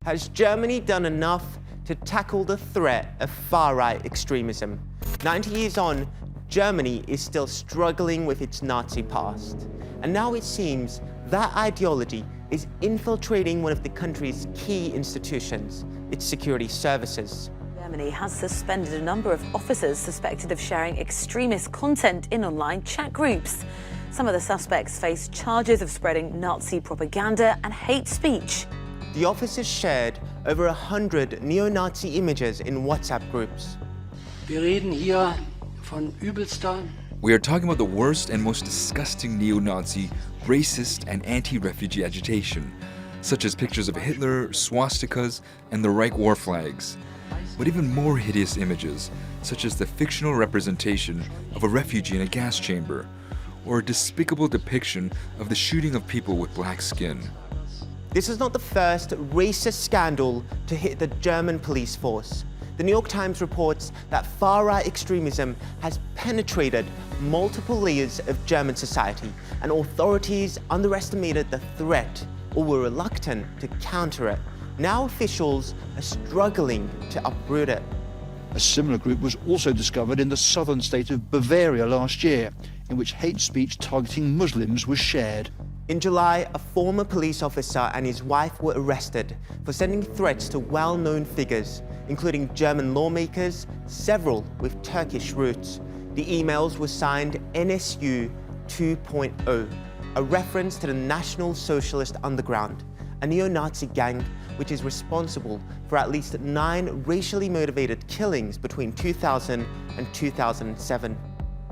Has Germany done enough to tackle the threat of far-right extremism? 90 years on, Germany is still struggling with its Nazi past. And now it seems that ideology is infiltrating one of the country's key institutions, its security services. Germany has suspended a number of officers suspected of sharing extremist content in online chat groups. Some of the suspects face charges of spreading Nazi propaganda and hate speech. The officers shared over 100 neo-Nazi images in WhatsApp groups. Wir reden hier von übelster. We are talking about the worst and most disgusting neo-Nazi, racist and anti-refugee agitation, such as pictures of Hitler, swastikas, and the Reich war flags. But even more hideous images, such as the fictional representation of a refugee in a gas chamber, or a despicable depiction of the shooting of people with black skin. This is not the first racist scandal to hit the German police force. The New York Times reports that far-right extremism has penetrated multiple layers of German society, and authorities underestimated the threat or were reluctant to counter it. Now officials are struggling to uproot it. A similar group was also discovered in the southern state of Bavaria last year, in which hate speech targeting Muslims was shared. In July, a former police officer and his wife were arrested for sending threats to well-known figures, including German lawmakers, several with Turkish roots. The emails were signed NSU 2.0, a reference to the National Socialist Underground, a neo-Nazi gang which is responsible for at least 9 racially motivated killings between 2000 and 2007.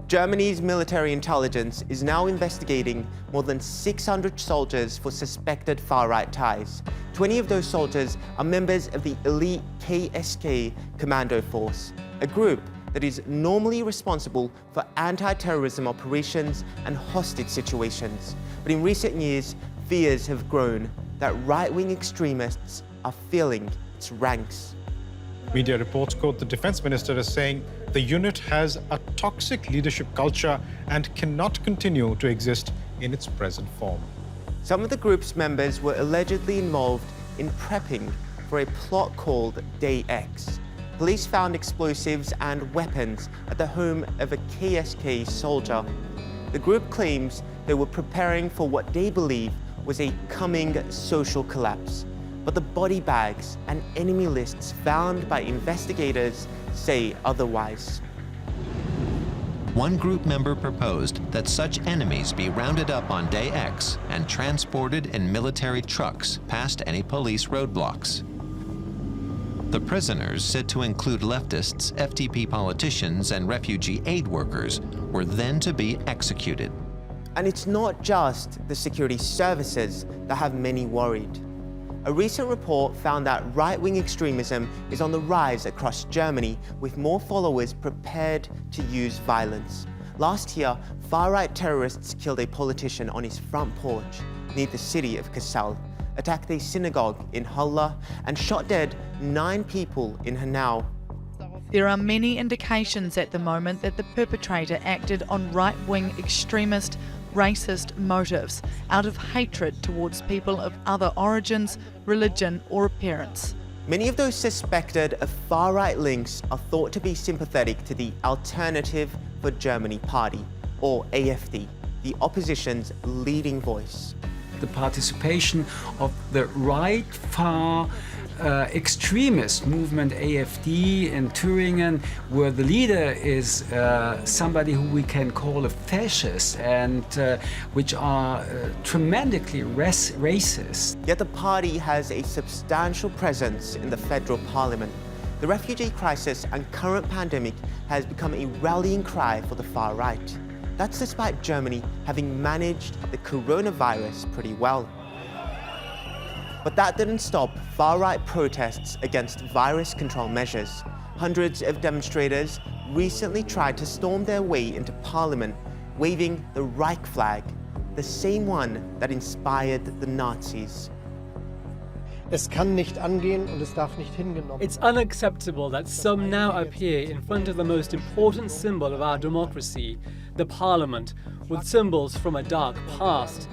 Germany's military intelligence is now investigating more than 600 soldiers for suspected far-right ties. 20 of those soldiers are members of the elite KSK Commando Force, a group that is normally responsible for anti-terrorism operations and hostage situations. But in recent years, fears have grown that right-wing extremists are filling its ranks. Media reports quote the defense minister as saying the unit has a toxic leadership culture and cannot continue to exist in its present form. Some of the group's members were allegedly involved in prepping for a plot called Day X. Police found explosives and weapons at the home of a KSK soldier. The group claims they were preparing for what they believe was a coming social collapse. But the body bags and enemy lists found by investigators say otherwise. One group member proposed that such enemies be rounded up on Day X and transported in military trucks past any police roadblocks. The prisoners, said to include leftists, FDP politicians, and refugee aid workers, were then to be executed. And it's not just the security services that have many worried. A recent report found that right-wing extremism is on the rise across Germany, with more followers prepared to use violence. Last year, far-right terrorists killed a politician on his front porch near the city of Kassel, attacked a synagogue in Halle, and shot dead 9 people in Hanau. There are many indications at the moment that the perpetrator acted on right-wing extremist, racist motives out of hatred towards people of other origins, religion or appearance. Many of those suspected of far-right links are thought to be sympathetic to the Alternative for Germany Party, or AfD, the opposition's leading voice. The participation of the right far extremist movement AfD in Thüringen, where the leader is somebody who we can call a fascist and which are tremendously racist. Yet the party has a substantial presence in the federal parliament. The refugee crisis and current pandemic has become a rallying cry for the far right. That's despite Germany having managed the coronavirus pretty well. But that didn't stop far-right protests against virus control measures. Hundreds of demonstrators recently tried to storm their way into Parliament, waving the Reich flag, the same one that inspired the Nazis. Es kann nicht angehen und es darf nicht hingenommen. It's unacceptable that some now appear in front of the most important symbol of our democracy, the Parliament, with symbols from a dark past.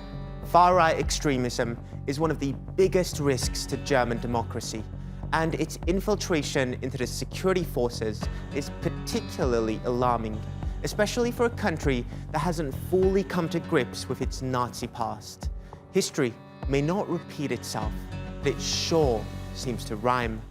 Far-right extremism is one of the biggest risks to German democracy, and its infiltration into the security forces is particularly alarming, especially for a country that hasn't fully come to grips with its Nazi past. History may not repeat itself, but it sure seems to rhyme.